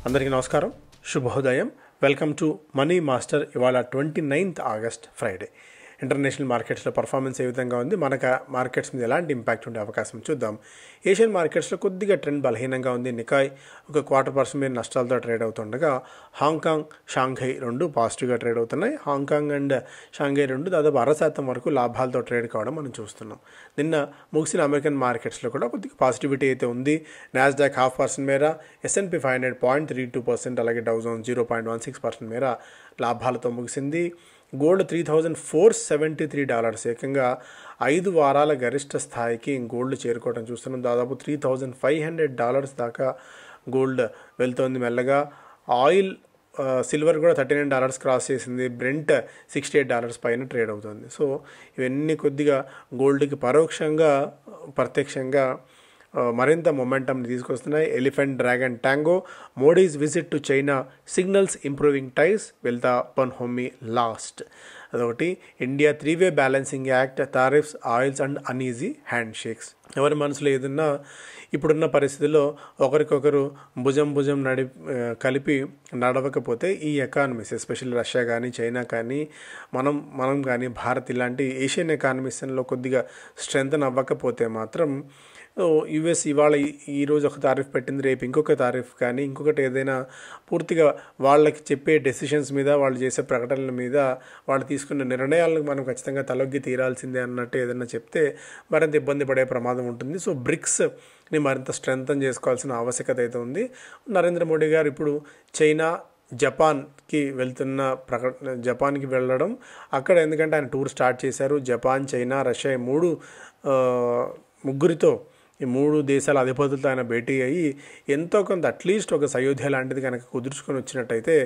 అందరికీ నమస్కారం, శుభోదయం. Welcome to money master. ఇవాళ 29th ఆగస్ట్ ఫ్రైడే. ఇంటర్నేషనల్ మార్కెట్స్లో పర్ఫార్మెన్స్ ఏ విధంగా ఉంది, మనకు మార్కెట్స్ మీద ఎలాంటి ఇంపాక్ట్ ఉండే అవకాశం చూద్దాం. ఏషియన్ మార్కెట్స్లో కొద్దిగా ట్రెండ్ బలహీనంగా ఉంది. నికాయ్ ఒక 0.25% మీద నష్టాలతో ట్రేడ్ అవుతుండగా హాంకాంగ్, షాంఘై రెండు పాజిటివ్గా ట్రేడ్ అవుతున్నాయి. హాంకాంగ్ అండ్ షాంఘై రెండు దాదాపు 0.5% వరకు లాభాలతో ట్రేడ్ కావడం మనం చూస్తున్నాం. నిన్న ముగిసిన అమెరికన్ మార్కెట్స్లో కూడా కొద్దిగా పాజిటివిటీ అయితే ఉంది. నాస్డాక్ 0.5% మేర, S&P 500 0.32%, అలాగే డౌ జోన్స్ 0.16% మేర లాభాలతో ముగిసింది. గోల్డ్ $3,473, ఏకంగా 5 వారాల గరిష్ట స్థాయికి గోల్డ్ చేరుకోవడం చూస్తున్నాం. దాదాపు $3,500 దాకా గోల్డ్ వెళ్తోంది మెల్లగా. ఆయిల్, సిల్వర్ కూడా $39 క్రాస్ చేసింది. బ్రెంట్ $68 పైన ట్రేడ్ అవుతుంది. సో ఇవన్నీ కొద్దిగా గోల్డ్కి పరోక్షంగా ప్రత్యక్షంగా మరింత మొమెంటంని తీసుకొస్తున్నాయి. Elephant, dragon, tango, Modi's visit to China signals improving ties, వెల్తా పన్హోమి లాస్ట్. అదొకటి. India 3-way balancing act, tariffs, oils and uneasy handshakes. ఎవరి మనసులో ఏదన్నా ఇప్పుడున్న పరిస్థితుల్లో ఒకరికొకరు భుజం కలిపి నడవకపోతే ఈ ఎకానమీస్, ఎస్పెషల్లీ రష్యా కానీ చైనా కానీ మనం కానీ భారత్ ఇలాంటి ఏషియన్ ఎకానమీస్లో కొద్దిగా స్ట్రెంగ్తన్ అవ్వకపోతే మాత్రం యుఎస్ ఇవాళ ఈరోజు ఒక తారీఫ్ పెట్టింది, రేపు ఇంకొక తారీఫ్ కానీ ఇంకొకటి ఏదైనా పూర్తిగా వాళ్ళకి చెప్పే డెసిషన్స్ మీద, వాళ్ళు చేసే ప్రకటనల మీద, వాళ్ళు తీసుకున్న నిర్ణయాలను మనం ఖచ్చితంగా తలొగ్గి తీరాల్సిందే అన్నట్టు ఏదైనా చెప్తే మరింత ఇబ్బంది పడే ప్రమాదం ఉంటుంది. సో బ్రిక్స్ని మరింత స్ట్రెంగ్తన్ చేసుకోవాల్సిన ఆవశ్యకత అయితే ఉంది. నరేంద్ర మోడీ గారు ఇప్పుడు చైనా, జపాన్కి జపాన్కి వెళ్ళడం, అక్కడ ఎందుకంటే ఆయన టూర్ స్టార్ట్ చేశారు. జపాన్, చైనా, రష్యా ముగ్గురితో ఈ 3 దేశాల అధిపతులతో ఆయన భేటీ అయ్యి ఎంతో కొంత అట్లీస్ట్ ఒక సయోధ్య లాంటిది కనుక కుదుర్చుకొని వచ్చినట్టయితే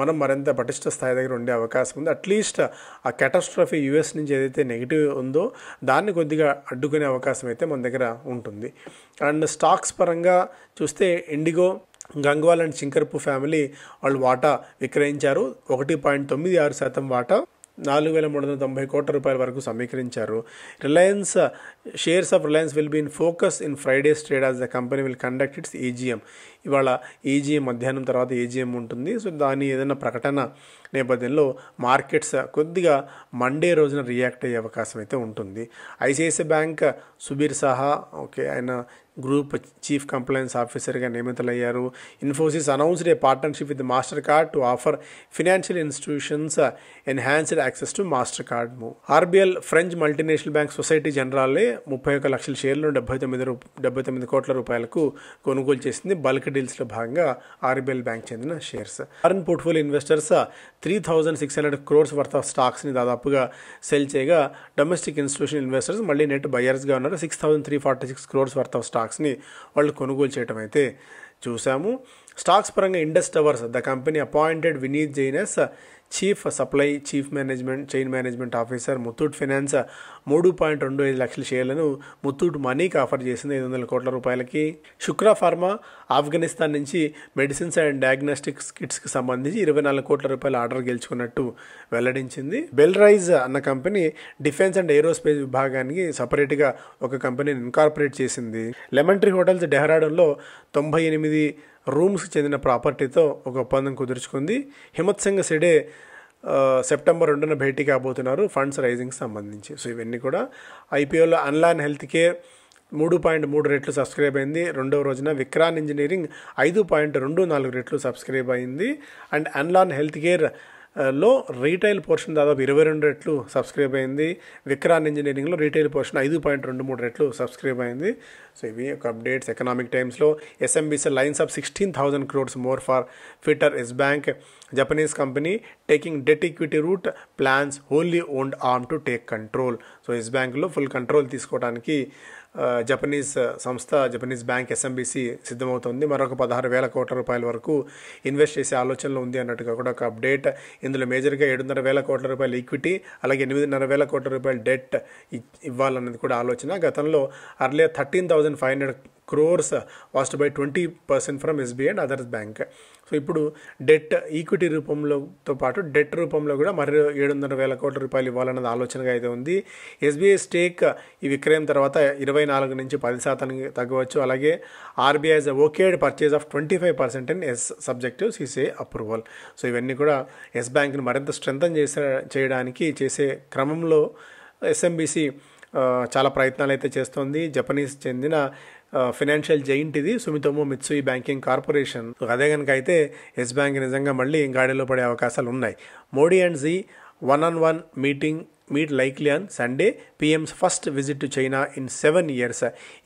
మనం మరింత పటిష్ట స్థాయి దగ్గర ఉండే అవకాశం ఉంది. అట్లీస్ట్ ఆ క్యాటాస్ట్రఫీ యుఎస్ నుంచి ఏదైతే నెగిటివ్ ఉందో దాన్ని కొద్దిగా అడ్డుకునే అవకాశం అయితే మన దగ్గర ఉంటుంది. అండ్ స్టాక్స్ పరంగా చూస్తే IndiGo, Gangwal and Chinkerpoo family వాళ్ళు వాటా విక్రయించారు. 1.96% వాటా 4,390 కోట్ల రూపాయల వరకు సమీకరించారు. Reliance shares of Reliance will be in focus in Friday's trade as the company will conduct its AGM. ఇవాళ ఏజీఎం మధ్యాహ్నం తర్వాత ఏజీఎం ఉంటుంది. సో దాని ఏదైనా ప్రకటన నేపథ్యంలో మార్కెట్స్ కొద్దిగా మండే రోజున రియాక్ట్ అయ్యే అవకాశం అయితే ఉంటుంది. ఐసిఐసిఐ బ్యాంక్ సుబీర్ సాహా ఆయన గ్రూప్ చీఫ్ కంప్లైన్స్ ఆఫీసర్గా నియమితులయ్యారు. Infosys announced a partnership with Mastercard to offer financial institutions enhanced access to Mastercard move. RBL French multinational bank Societe జనరాల్ని 31 లక్షల షేర్లను 79 కోట్ల రూపాయలకు కొనుగోలు చేసింది. బల్క్ డీల్స్లో భాగంగా ఆర్బిఎల్ బ్యాంక్ చెందిన shares. Foreign portfolio investors 3,600 crores worth of స్టాక్స్ని దాదాపుగా సెల్ చేయగా, డొమెస్టిక్ ఇన్స్టిట్యూషన్ ఇన్వెస్టర్స్ మళ్ళీ నెట్ బయర్స్గా ఉన్నారు. 6,346 crores వర్త్ ఆఫ్ స్టాక్స్ని వాళ్ళు కొనుగోలు చేయడం అయితే చూసాము. స్టాక్స్ పరంగా Indus Towers, the company appointed Vineet Jain as chief supply chain management officer. Muthoot finance 3.25 లక్షల షేర్లను ముత్తూట్ మనీకి ఆఫర్ చేసింది 500 కోట్ల రూపాయలకి. శుక్రా ఫార్మా ఆఫ్ఘనిస్తాన్ నుంచి మెడిసిన్స్ అండ్ డయాగ్నోస్టిక్స్ కిట్స్కి సంబంధించి 24 కోట్ల రూపాయల ఆర్డర్ గెలుచుకున్నట్టు వెల్లడించింది. బెల్రైజ్ అన్న కంపెనీ డిఫెన్స్ అండ్ ఏరోస్పేస్ విభాగానికి సపరేట్గా ఒక కంపెనీని ఇన్కార్పొరేట్ చేసింది. లెమన్ ట్రీ హోటల్స్ డెహ్రాడూన్లో 98 రూమ్స్కి చెందిన ప్రాపర్టీతో ఒక ఒప్పందం కుదుర్చుకుంది. హిమత్ సింగ్ సిడే సెప్టెంబర్ 2న భేటీ కాబోతున్నారు ఫండ్స్ రైజింగ్కి సంబంధించి. సో ఇవన్నీ కూడా ఐపీఓలో అన్లాన్ హెల్త్ కేర్ 3.3 రెట్లు సబ్స్క్రైబ్ అయింది. రెండవ రోజున విక్రాన్ ఇంజనీరింగ్ 5.24 రెట్లు సబ్స్క్రైబ్ అయింది. అండ్ అన్లాన్ హెల్త్ కేర్ లో రీటైల్ పోర్షన్ దాదాపు 22 రెట్లు సబ్స్క్రైబ్ అయింది. విక్రాన్ ఇంజనీరింగ్లో రీటైల్ పోర్షన్ 5.23 రెట్లు సబ్స్క్రైబ్ అయింది. సో ఇవి ఒక అప్డేట్స్. ఎకనామిక్ టైమ్స్లో SMBC lines up 16,000 crores more for fitter. Yes Bank, Japanese company taking debt equity route, plans wholly owned arm to take control. So Yes బ్యాంక్లో full control తీసుకోవడానికి Japanese bank SMBC సిద్ధమవుతుంది. మరొక 16,000 కోట్ల రూపాయల వరకు invest చేసే ఆలోచనలో ఉంది అన్నట్టుగా కూడా ఒక అప్డేట్. ఇందులో మేజర్గా 7,500 కోట్ల రూపాయల ఈక్విటీ, అలాగే 8,500 కోట్ల రూపాయల డెట్ ఇవ్వాలన్నది కూడా ఆలోచన. గతంలో earlier 13,500 crores was by 20% from SBI and others bank. So ఇప్పుడు డెట్ ఈక్విటీ రూపంలోతో పాటు డెట్ రూపంలో కూడా మరి 700,000 కోట్ల రూపాయలు ఇవ్వాలన్నది ఆలోచనగా అయితే ఉంది. ఎస్బీఐ స్టేక్ ఈ విక్రయం తర్వాత 24 నుంచి 10% తగ్గవచ్చు. అలాగే RBI okayed purchase of 25% in Yes subjective CCI approval. So ఇవన్నీ కూడా ఎస్ బ్యాంక్ని మరింత స్ట్రెంథన్ చేయడానికి చేసే క్రమంలో ఎస్ఎంబీసీ చాలా ప్రయత్నాలు అయితే చేస్తోంది. జపనీస్ చెందిన ఫైనాన్షియల్ జైంట్ ఇది సుమితోమో మిత్సుయి బ్యాంకింగ్ కార్పొరేషన్. అదే కనుక అయితే ఎస్ బ్యాంక్ నిజంగా మళ్ళీ గాడిలో పడే అవకాశాలు ఉన్నాయి. Modi and Xi one-on-one meet likely on Sunday. PM's first visit to China in 7 years,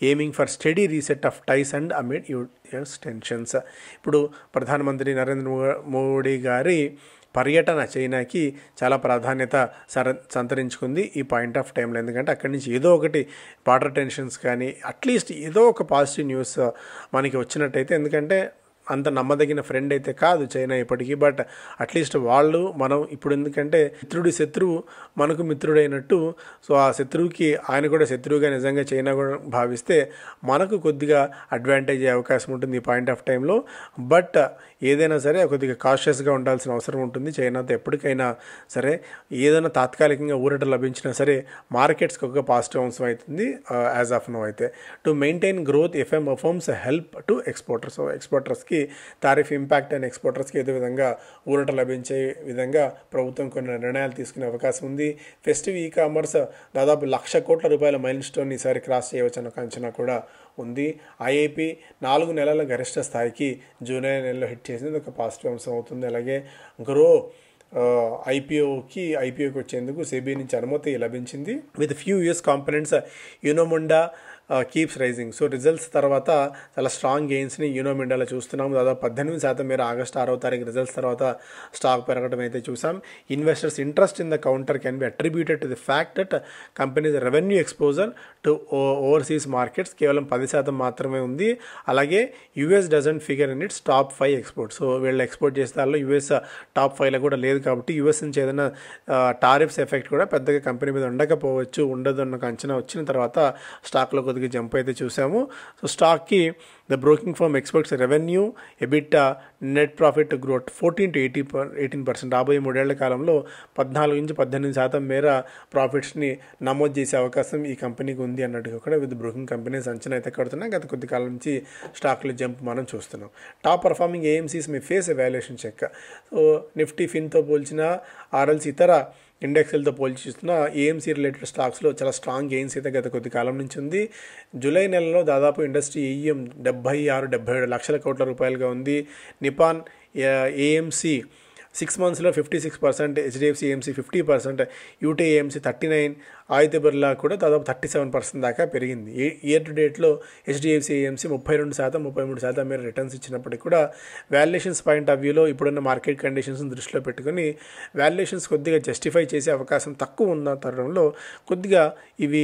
aiming for steady reset of ties and amid US tensions. ఇప్పుడు ప్రధానమంత్రి నరేంద్ర మోడీ గారి పర్యటన చైనాకి చాలా ప్రాధాన్యత సంతరించుకుంది ఈ పాయింట్ ఆఫ్ టైంలో. ఎందుకంటే అక్కడి నుంచి ఏదో ఒకటి బార్డర్ టెన్షన్స్ కానీ అట్లీస్ట్ ఏదో ఒక పాజిటివ్ న్యూస్ మనకి వచ్చినట్టయితే, ఎందుకంటే అంత నమ్మదగిన ఫ్రెండ్ అయితే కాదు చైనా ఇప్పటికీ, బట్ అట్లీస్ట్ వాళ్ళు మనం ఇప్పుడు ఎందుకంటే మిత్రుడి శత్రువు మనకు మిత్రుడైనట్టు, సో ఆ శత్రువుకి ఆయన కూడా శత్రువుగా నిజంగా చైనా కూడా భావిస్తే మనకు కొద్దిగా అడ్వాంటేజ్ అయ్యే అవకాశం ఉంటుంది ఈ పాయింట్ ఆఫ్ టైంలో. బట్ ఏదైనా సరే కొద్దిగా కాషియస్గా ఉండాల్సిన అవసరం ఉంటుంది. చైనాతో ఎప్పటికైనా సరే ఏదైనా తాత్కాలికంగా ఊరట లభించినా సరే మార్కెట్స్కి ఒక పాజిటివ్ అంశం అవుతుంది యాజ్ ఆఫ్ నో. అయితే to maintain growth FM affirms help to exporters. So ఎక్స్పోర్టర్స్కి టారిఫ్ ఇంపాక్ట్ అండ్ ఎక్స్పోర్టర్స్కి ఏదో విధంగా ఊరట లభించే విధంగా ప్రభుత్వం కొన్ని నిర్ణయాలు తీసుకునే అవకాశం ఉంది. ఫెస్టివ్ ఈ కామర్స్ దాదాపు 1,00,000 కోట్ల రూపాయల మైల్ స్టోన్ ఈసారి క్రాస్ చేయవచ్చన్న అంచనా కూడా ఉంది. ఐఐపి 4 నెలల గరిష్ట స్థాయికి జూలై నెలలో హిట్ చేసింది, ఒక పాజిటివ్ అంశం అవుతుంది. అలాగే గ్రో ఐపీఓకి వచ్చేందుకు సెబీ నుంచి అనుమతి లభించింది. With few US components Uno Minda keeps rising. So results తర్వాత చాలా స్ట్రాంగ్ గెయిన్స్ని యూనోమిండాలో చూస్తున్నాము. దాదాపు 18% మేర ఆగస్టు 6వ తారీఖు రిజల్ట్స్ తర్వాత స్టాక్ పెరగడం అయితే చూసాం. Investors interest in the counter can be attributed to the fact that companies revenue exposure to overseas markets కేవలం 10% మాత్రమే ఉంది. అలాగే US doesn't figure in it's top 5 exports. So వీళ్ళు ఎక్స్పోర్ట్ చేసే దానిలో యుఎస్ టాప్ 5లో కూడా లేదు కాబట్టి యుఎస్ నుంచి ఏదైనా టారిఫ్స్ ఎఫెక్ట్ కూడా పెద్దగా కంపెనీ మీద ఉండదు అన్న అంచనా వచ్చిన తర్వాత స్టాక్లో కొద్దిగా జంప్ అయితే చూసాము. సో స్టాక్కి the broking firm expects revenue, EBITDA, net profit growth 14 to 18%. రాబోయే 3 ఏళ్ల కాలంలో 14 నుంచి 18% మేర ప్రాఫిట్స్ని నమోదు చేసే అవకాశం ఈ కంపెనీకి ఉంది అన్నట్టుగా కూడా విత్ బ్రోకింగ్ కంపెనీస్ అంచనా అయితే కడుతున్నాయి. గత కొద్ది కాలం నుంచి స్టాక్లో జంప్ మనం చూస్తున్నాం. Top performing AMCs may face evaluation check. So Nifty ఫిన్తో పోల్చిన ఆర్ఎల్స్ ఇతర ఇండెక్స్లతో పోల్చి చూస్తున్న ఏఎంసీ రిలేటెడ్ స్టాక్స్లో చాలా స్ట్రాంగ్ గెయిన్స్ అయితే గత కొద్ది కాలం నుంచి ఉంది. జూలై నెలలో దాదాపు ఇండస్ట్రీ ఈఎం 76-77 లక్షల కోట్ల రూపాయలుగా ఉంది. నిపాన్ ఏఎంసీ 6 monthsలో 56%, HDFC AMC 50%, UT AMC 39%, Aditya Birla కూడా దాదాపు 37% దాకా పెరిగింది. ఇయర్ టు డేట్లో హెచ్డిఎఫ్సి ఏఎంసీ 32%, 33% మేర రిటర్న్స్ ఇచ్చినప్పటికీ కూడా వాల్యుయేషన్స్ పాయింట్ ఆఫ్ వ్యూలో ఇప్పుడున్న మార్కెట్ కండిషన్స్ దృష్టిలో పెట్టుకుని వాల్యుయేషన్స్ కొద్దిగా జస్టిఫై చేసే అవకాశం తక్కువ ఉన్న తరుణంలో కొద్దిగా ఇవి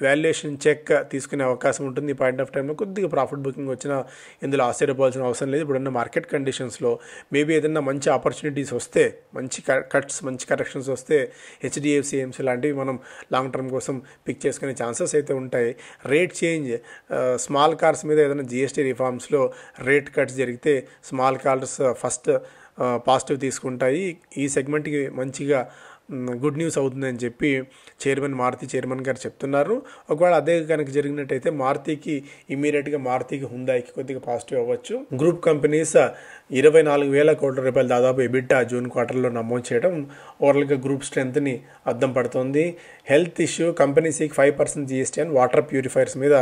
వాల్యుయేషన్ చెక్ తీసుకునే అవకాశం ఉంటుంది. ఈ పాయింట్ ఆఫ్ టైంలో కొద్దిగా ప్రాఫిట్ బుకింగ్ వచ్చినా ఇందులో ఆశ్చర్యపోవాల్సిన అవసరం లేదు. ఇప్పుడున్న మార్కెట్ కండిషన్స్లో మేబీ ఏదైనా మంచి ఆపర్చునిటీస్ వస్తే, మంచి కరెక్షన్స్ వస్తే హెచ్డిఎఫ్సి ఏఎంసీ లాంటివి మనం లాంగ్ టర్మ్ కోసం పిక్ చేసుకునే ఛాన్సెస్ అయితే ఉంటాయి. రేట్ చేంజ్, స్మాల్ కార్స్ మీద ఏదైనా జిఎస్టీ రిఫార్మ్స్లో రేట్ కట్స్ జరిగితే స్మాల్ కార్స్ ఫస్ట్ పాజిటివ్ తీసుకుంటాయి. ఈ సెగ్మెంట్కి మంచిగా గుడ్ న్యూస్ అవుతుందని చెప్పి మారుతి చైర్మన్ గారు చెప్తున్నారు. ఒకవేళ అదే కనుక జరిగినట్టయితే మారుతికి హుందాయికి కొద్దిగా పాజిటివ్ అవ్వచ్చు. గ్రూప్ కంపెనీస్ 24,000 కోట్ల రూపాయలు దాదాపు ఎబిటా జూన్ క్వార్టర్లో నమోదు చేయడం ఓవరాల్గా గ్రూప్ స్ట్రెంత్ని అద్దం పడుతోంది. హెల్త్ ఇష్యూ, కంపెనీస్కి 5% జీఎస్టీ అండ్ వాటర్ ప్యూరిఫైర్స్ మీద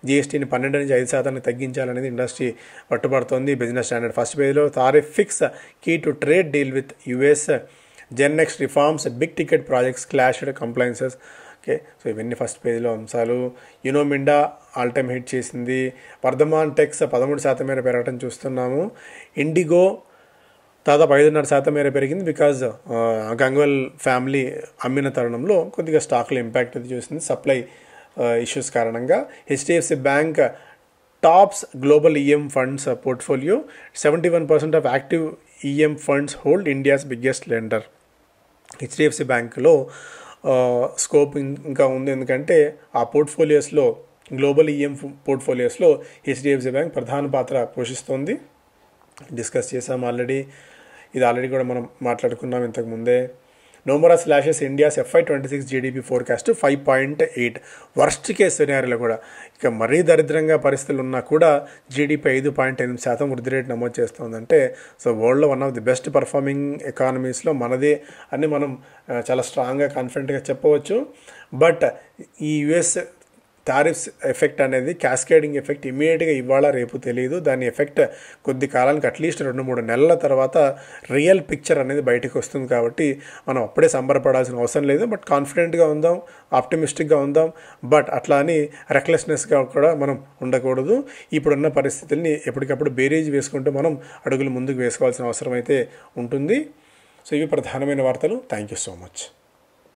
జీఎస్టీని 12 నుంచి 5% తగ్గించాలనేది ఇండస్ట్రీ పట్టుబడుతోంది. బిజినెస్ స్టాండర్డ్ ఫస్ట్ పేజ్లో tariff fix key to trade deal with US, gen next reforms, big ticket projects, clashed compliances. Okay, so ఇవన్నీ ఫస్ట్ పేజ్లో అంశాలు. యునోమిండా ఆల్ టైమ్ హిట్ చేసింది. వర్ధమాన్ టెక్స్ 13% మేర పెరగడం చూస్తున్నాము. ఇండిగో దాదాపు 5.5% మేర పెరిగింది. బికాజ్ గంగ్వాల్ ఫ్యామిలీ అమ్మిన తరుణంలో కొద్దిగా స్టాక్లో ఇంపాక్ట్ అది చూసింది సప్లై ఇష్యూస్ కారణంగా. HDFC bank tops global EM funds portfolio, 71% of active EM funds hold India's biggest lender. HDFC బ్యాంకులో స్కోప్ ఇంకా ఉంది, ఎందుకంటే ఆ పోర్ట్ఫోలియోస్లో గ్లోబల్ ఈఎం పోర్ట్ఫోలియోస్లో హెచ్డిఎఫ్సి బ్యాంక్ ప్రధాన పాత్ర పోషిస్తోంది. డిస్కస్ చేసాం ఆల్రెడీ, ఇది ఆల్రెడీ కూడా మనం మాట్లాడుకున్నాం ఇంతకుముందే. Nomura slashes India's FY26 GDP forecast 5.8. Worst case సినారియోలో కూడా ఇక మరీ దరిద్రంగా పరిస్థితులు ఉన్నా కూడా జీడిపి 5.8% వృద్ధి రేటు నమోదు చేస్తుందంటే సో వరల్డ్లో one of the best performing ఎకానమీస్లో మనదే అని మనం చాలా స్ట్రాంగ్గా కాన్ఫిడెంట్గా చెప్పవచ్చు. బట్ ఈ యుఎస్ టారిఫ్స్ ఎఫెక్ట్ అనేది క్యాస్కేడింగ్ ఎఫెక్ట్ ఇమీడియట్గా ఇవాళ రేపు తెలియదు. దాని ఎఫెక్ట్ కొద్ది కాలానికి అట్లీస్ట్ 2-3 నెలల తర్వాత రియల్ పిక్చర్ అనేది బయటకు వస్తుంది. కాబట్టి మనం అప్పుడే సంబరపడాల్సిన అవసరం లేదు. బట్ కాన్ఫిడెంట్గా ఉందాం, ఆప్టిమిస్టిక్గా ఉందాం. బట్ అట్లా అని రెక్లెస్నెస్గా కూడా మనం ఉండకూడదు. ఇప్పుడున్న పరిస్థితుల్ని ఎప్పటికప్పుడు బేరీజ్ వేసుకుంటూ మనం అడుగులు ముందుకు వేసుకోవాల్సిన అవసరం అయితే ఉంటుంది. సో ఇవి ప్రధానమైన వార్తలు. Thank you so much.